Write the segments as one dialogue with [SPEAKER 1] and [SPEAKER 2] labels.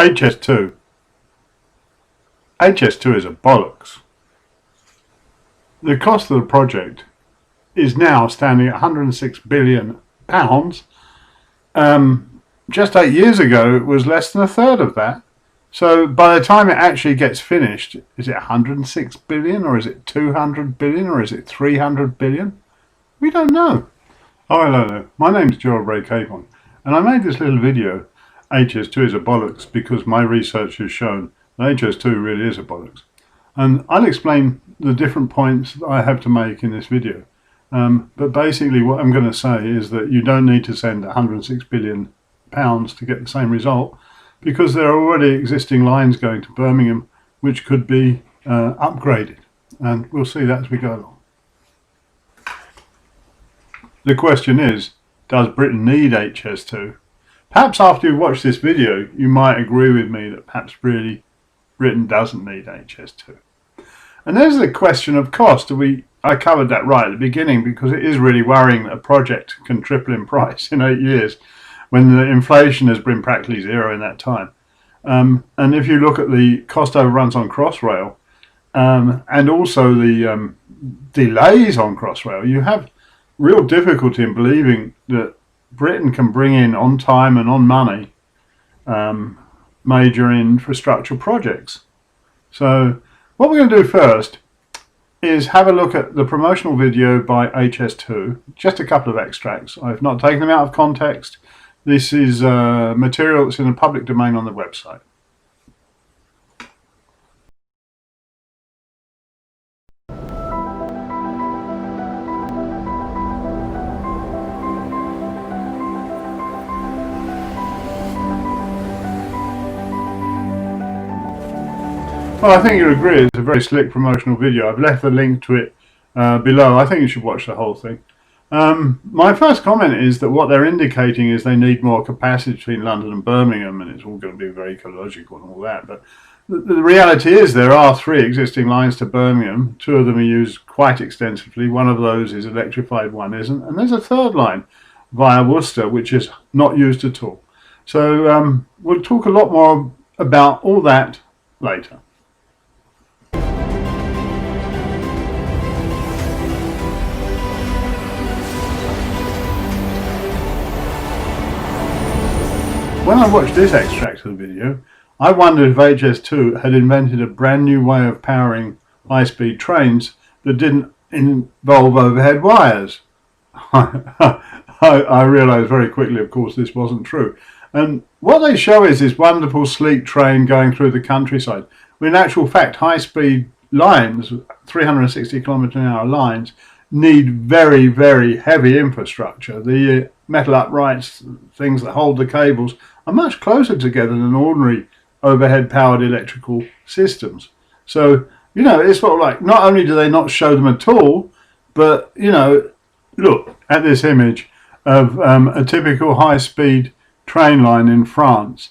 [SPEAKER 1] HS2. HS2 is a bollocks. The cost of the project is now standing at £106 billion. Just 8 years ago, it was less than a third of that. So by the time it actually gets finished, is it 106 billion, or is it 200 billion, or is it 300 billion? We don't know. Oh, hello there. My name's Gérald Capon, and I made this little video, HS2 is a bollocks, because my research has shown that HS2 really is a bollocks. And I'll explain the different points that I have to make in this video. But basically what I'm going to say is that you don't need to send £106 billion to get the same result, because there are already existing lines going to Birmingham which could be upgraded, and we'll see that as we go along. The question is, does Britain need HS2? Perhaps after you watch this video you might agree with me that perhaps really Britain doesn't need HS2. And there's the question of cost. I covered that right at the beginning, because it is really worrying that a project can triple in price in 8 years when the inflation has been practically zero in that time. And if you look at the cost overruns on Crossrail and also the delays on Crossrail, you have real difficulty in believing that Britain can bring in on time and on money major infrastructure projects. So what we're going to do first is have a look at the promotional video by HS2, just a couple of extracts. I've not taken them out of context. This is material that's in the public domain on the website. Well, I think you'll agree it's a very slick promotional video. I've left the link to it below. I think you should watch the whole thing. My first comment is that what they're indicating is they need more capacity between London and Birmingham, and it's all going to be very ecological and all that. But the reality is there are 3 existing lines to Birmingham. 2 of them are used quite extensively. One of those is electrified, one isn't. And there's a 3rd line via Worcester, which is not used at all. So we'll talk a lot more about all that later. When I watched this extract of the video, I wondered if HS2 had invented a brand new way of powering high-speed trains that didn't involve overhead wires. I realised very quickly, of course, this wasn't true. And what they show is this wonderful sleek train going through the countryside. When in actual fact, high-speed lines, 360 km/h lines, need very, very heavy infrastructure. The metal uprights, things that hold the cables, are much closer together than ordinary overhead powered electrical systems. So, you know, it's sort of like, not only do they not show them at all, but, you know, look at this image of a typical high-speed train line in France.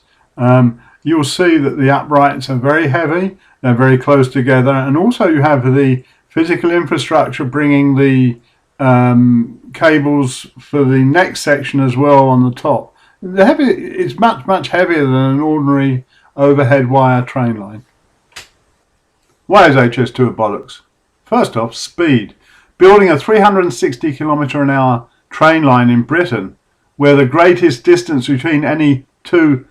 [SPEAKER 1] You'll see that the uprights are very heavy, they're very close together, and also you have the physical infrastructure bringing the cables for the next section as well on the top. It's much, much heavier than an ordinary overhead wire train line. Why is HS2 a bollocks? First off, speed. Building a 360 km/h train line in Britain, where the greatest distance between any 2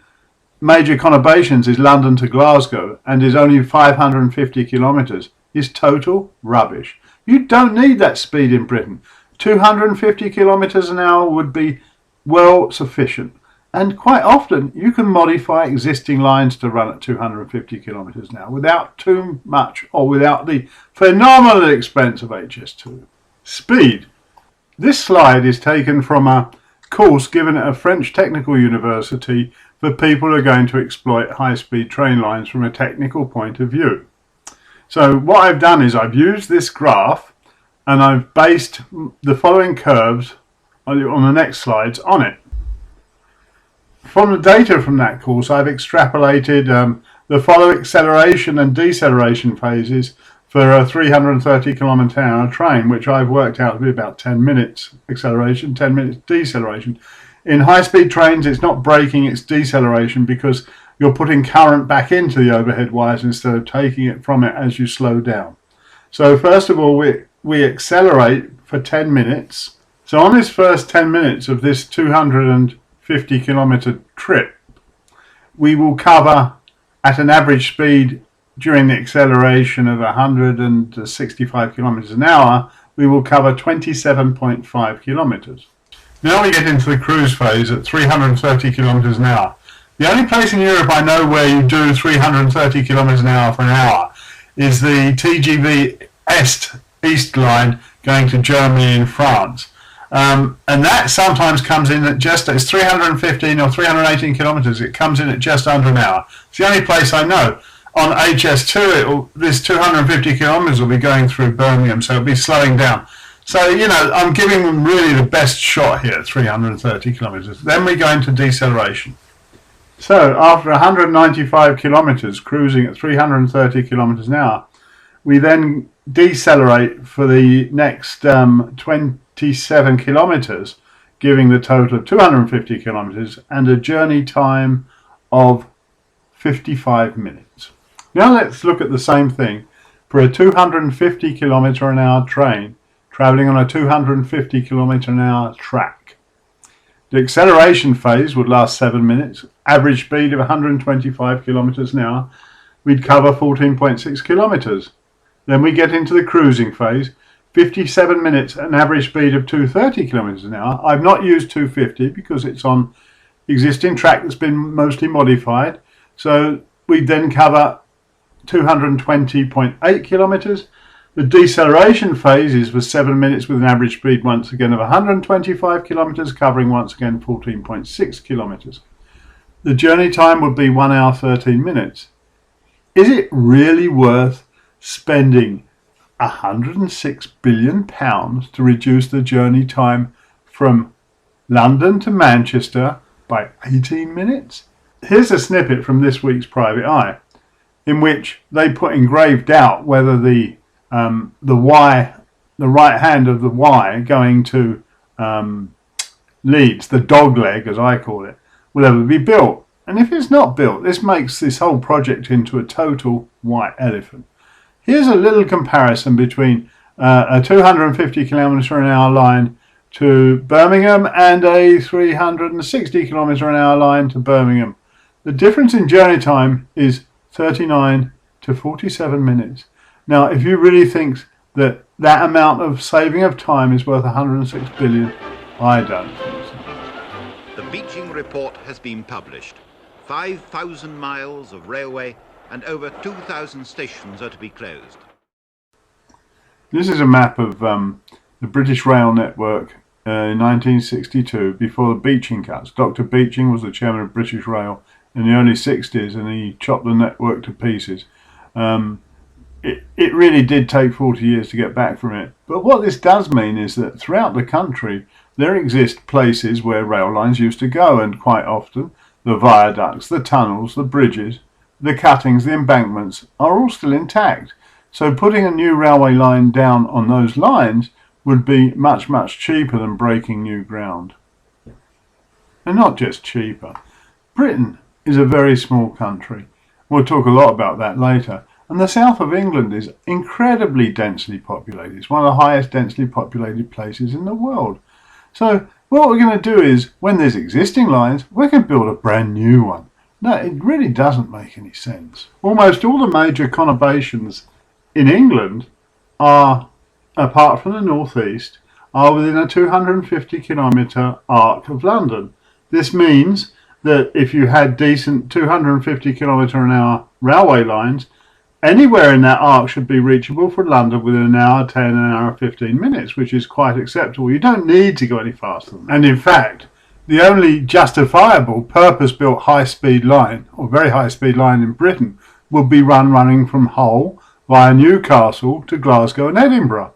[SPEAKER 1] major conurbations is London to Glasgow and is only 550 kilometres, is total rubbish. You don't need that speed in Britain. 250 km/h would be well sufficient. And quite often you can modify existing lines to run at 250 km/h without too much, or without the phenomenal expense of HS2. Speed. This slide is taken from a course given at a French technical university for people who are going to exploit high-speed train lines from a technical point of view. So what I've done is I've used this graph and I've based the following curves on the next slides on it. From the data from that course, I've extrapolated the following acceleration and deceleration phases for a 330 km/h train, which I've worked out to be about 10 minutes acceleration, 10 minutes deceleration. In high-speed trains, it's not braking, it's deceleration, because you're putting current back into the overhead wires instead of taking it from it as you slow down. So first of all, we accelerate for 10 minutes. So on this first 10 minutes of this 250 kilometer trip, we will cover at an average speed during the acceleration of 165 kilometers an hour, we will cover 27.5 kilometers. Now we get into the cruise phase at 330 kilometers an hour. The only place in Europe I know where you do 330 kilometers an hour for an hour is the TGV East line going to Germany and France. And that sometimes comes in at it's 315 or 318 kilometers. It comes in at just under an hour. It's the only place I know. On HS2, this 250 kilometers will be going through Birmingham, so it'll be slowing down. So, I'm giving them really the best shot here, 330 kilometers. Then we go into deceleration. So, after 195 kilometers, cruising at 330 kilometers an hour, we then decelerate for the next 27 kilometers, giving the total of 250 kilometers and a journey time of 55 minutes. Now let's look at the same thing for a 250 kilometer an hour train traveling on a 250 kilometer an hour track. The acceleration phase would last 7 minutes, average speed of 125 kilometers an hour. We'd cover 14.6 kilometers. Then we get into the cruising phase, 57 minutes, an average speed of 230 kilometers an hour. I've not used 250 because it's on existing track that's been mostly modified. So we then cover 220.8 kilometers. The deceleration phase is for 7 minutes with an average speed once again of 125 kilometers, covering once again 14.6 kilometers. The journey time would be 1 hour 13 minutes. Is it really worth spending £106 billion to reduce the journey time from London to Manchester by 18 minutes? Here's a snippet from this week's Private Eye, in which they put in grave doubt whether the right hand of the Y going to Leeds, the dog leg as I call it, will ever be built. And if it's not built, this makes this whole project into a total white elephant. Here's a little comparison between a 250 kilometer an hour line to Birmingham and a 360 kilometer an hour line to Birmingham. The difference in journey time is 39 to 47 minutes. Now, if you really think that amount of saving of time is worth 106 billion, I don't think so.
[SPEAKER 2] The Beeching report has been published. 5,000 miles of railway and over 2,000 stations are to be closed.
[SPEAKER 1] This is a map of the British rail network in 1962 before the Beeching cuts. Dr. Beeching was the chairman of British Rail in the early 60s and he chopped the network to pieces. It really did take 40 years to get back from it. But what this does mean is that throughout the country there exist places where rail lines used to go, and quite often the viaducts, the tunnels, the bridges, the cuttings, the embankments are all still intact. So putting a new railway line down on those lines would be much, much cheaper than breaking new ground. And not just cheaper. Britain is a very small country. We'll talk a lot about that later. And the south of England is incredibly densely populated. It's one of the highest densely populated places in the world. So what we're going to do is, when there's existing lines, we can build a brand new one. No, it really doesn't make any sense. Almost all the major conurbations in England are, apart from the northeast, are within a 250 kilometre arc of London. This means that if you had decent 250 kilometre an hour railway lines, anywhere in that arc should be reachable for London within an hour 10 and an hour 15 minutes, which is quite acceptable. You don't need to go any faster than that. And in fact, the only justifiable purpose-built high-speed line, or very high-speed line in Britain, would be running from Hull via Newcastle to Glasgow and Edinburgh.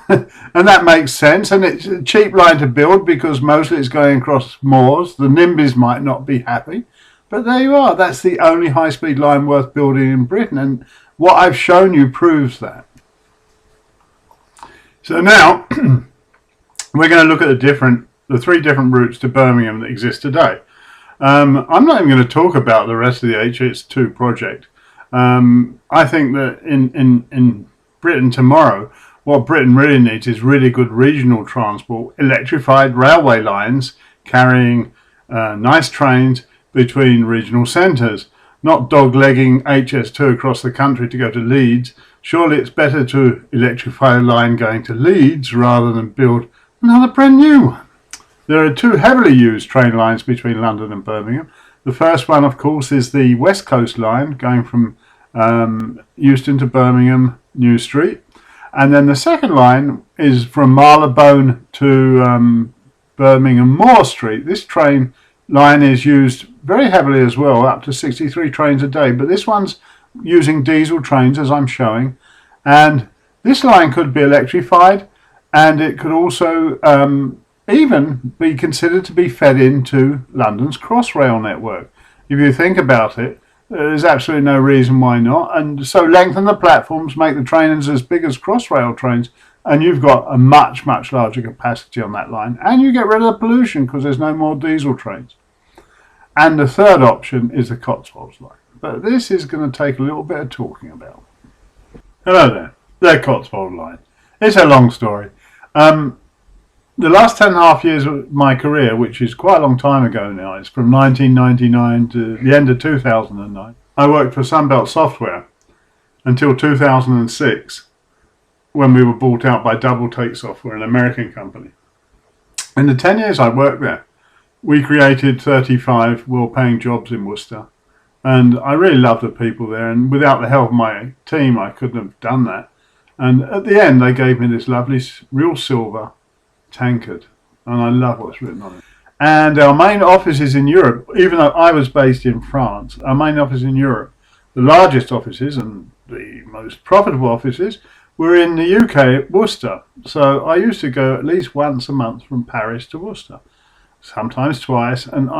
[SPEAKER 1] And that makes sense, and it's a cheap line to build because mostly it's going across moors. The NIMBYs might not be happy, but there you are. That's the only high-speed line worth building in Britain, and what I've shown you proves that. So now we're going to look at the three different routes to Birmingham that exist today. I'm not even going to talk about the rest of the HS2 project. I think that in Britain tomorrow, what Britain really needs is really good regional transport, electrified railway lines carrying nice trains between regional centres, not dog-legging HS2 across the country to go to Leeds. Surely it's better to electrify a line going to Leeds rather than build another brand new one. There are two heavily used train lines between London and Birmingham. The first one, of course, is the West Coast line going from Euston to Birmingham New Street. And then the second line is from Marylebone to Birmingham Moor Street. This train line is used very heavily as well, up to 63 trains a day. But this one's using diesel trains, as I'm showing. And this line could be electrified, and it could also even be considered to be fed into London's Crossrail network. If you think about it, there's absolutely no reason why not. And so lengthen the platforms, make the trains as big as Crossrail trains, and you've got a much, much larger capacity on that line. And you get rid of the pollution because there's no more diesel trains. And the third option is the Cotswolds line. But this is going to take a little bit of talking about. Hello there, the Cotswold line. It's a long story. The last 10.5 years of my career, which is quite a long time ago now, it's from 1999 to the end of 2009. I worked for Sunbelt Software until 2006, when we were bought out by Double Take Software, an American company. In the 10 years I worked there, we created 35 well-paying jobs in Worcester, and I really loved the people there, and without the help of my team I couldn't have done that. And at the end they gave me this lovely real silver tankard, and I love what's written on it. And our main office is in Europe. Even though I was based in France, our main office in Europe, the largest offices and the most profitable offices, were in the UK at Worcester. So I used to go at least once a month from Paris to Worcester, sometimes twice, and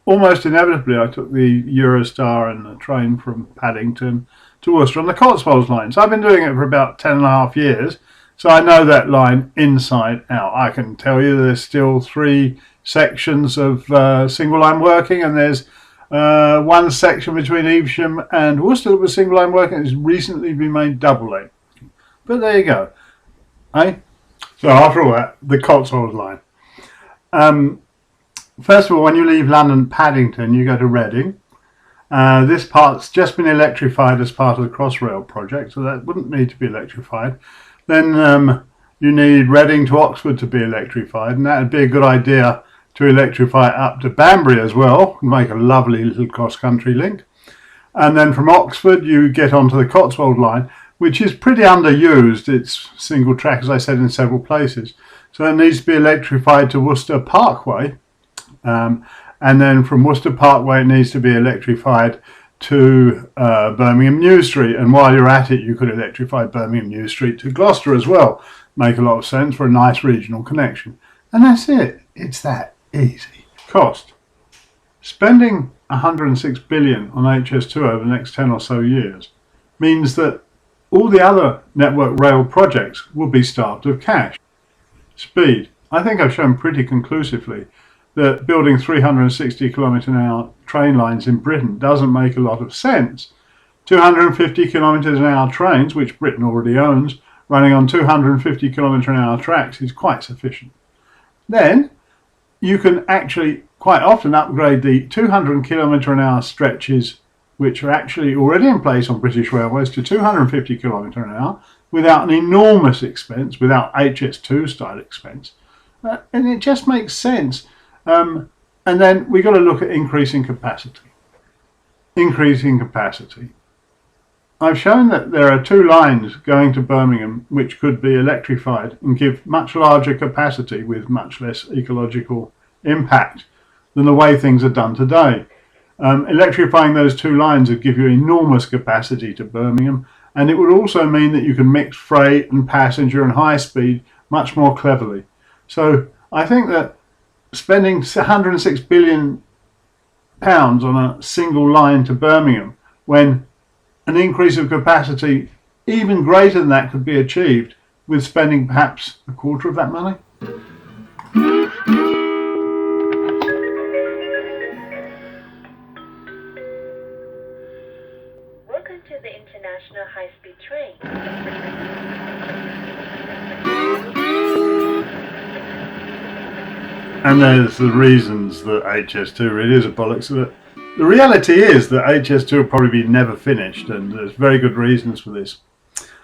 [SPEAKER 1] almost inevitably I took the Eurostar and the train from Paddington to Worcester on the Cotswolds line. So I've been doing it for about 10.5 years. So I know that line inside out. I can tell you there's still 3 sections of single line working, and there's one section between Evesham and Worcester that was single line working. It's recently been made double lane. But there you go. So after all that, the Cotswolds line. First of all, when you leave London Paddington, you go to Reading. This part's just been electrified as part of the Crossrail project, so that wouldn't need to be electrified. Then you need Reading to Oxford to be electrified, and that would be a good idea to electrify up to Banbury as well, and make a lovely little cross-country link. And then from Oxford you get onto the Cotswold line, which is pretty underused. It's single track, as I said, in several places. So it needs to be electrified to Worcester Parkway, and then from Worcester Parkway it needs to be electrified to Birmingham New Street, and while you're at it you could electrify Birmingham New Street to Gloucester as well. Make a lot of sense for a nice regional connection. And that's it. It's that easy. Cost. Spending 106 billion on HS2 over the next 10 or so years means that all the other Network Rail projects will be starved of cash. Speed. I think I've shown pretty conclusively that building 360 km/h train lines in Britain doesn't make a lot of sense. 250 km/h trains, which Britain already owns, running on 250 km/h tracks is quite sufficient. Then you can actually quite often upgrade the 200 km/h stretches, which are actually already in place on British Railways, to 250 km/h without an enormous expense, without HS2 style expense. And it just makes sense. And then we've got to look at increasing capacity. Increasing capacity. I've shown that there are 2 lines going to Birmingham which could be electrified and give much larger capacity with much less ecological impact than the way things are done today. Electrifying those 2 lines would give you enormous capacity to Birmingham, and it would also mean that you can mix freight and passenger and high speed much more cleverly. So I think that spending £106 billion on a single line to Birmingham, when an increase of capacity even greater than that could be achieved with spending perhaps a quarter of that money. And there's the reasons that HS2 really is a bollocks of it. The reality is that HS2 will probably be never finished, and there's very good reasons for this.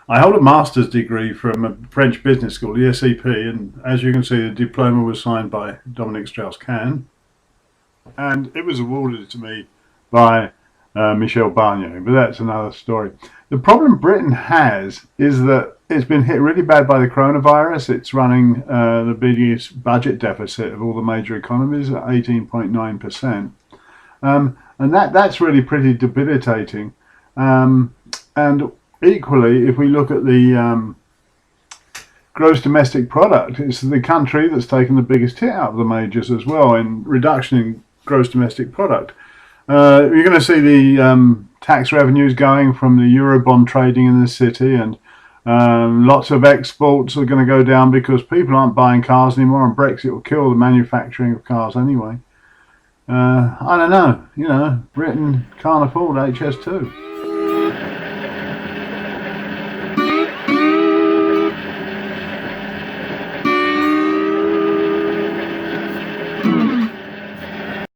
[SPEAKER 1] I hold a master's degree from a French business school, the SEP, and as you can see, the diploma was signed by Dominique Strauss-Kahn, and it was awarded to me by Michel Barnier, but that's another story. The problem Britain has is that it's been hit really bad by the coronavirus. It's running the biggest budget deficit of all the major economies at 18.9%. And that's really pretty debilitating. And equally, if we look at the gross domestic product, it's the country that's taken the biggest hit out of the majors as well in reduction in gross domestic product. You're going to see the tax revenues going from the Eurobond trading in the city, and lots of exports are going to go down because people aren't buying cars anymore, and Brexit will kill the manufacturing of cars anyway. I don't know, Britain can't afford HS2.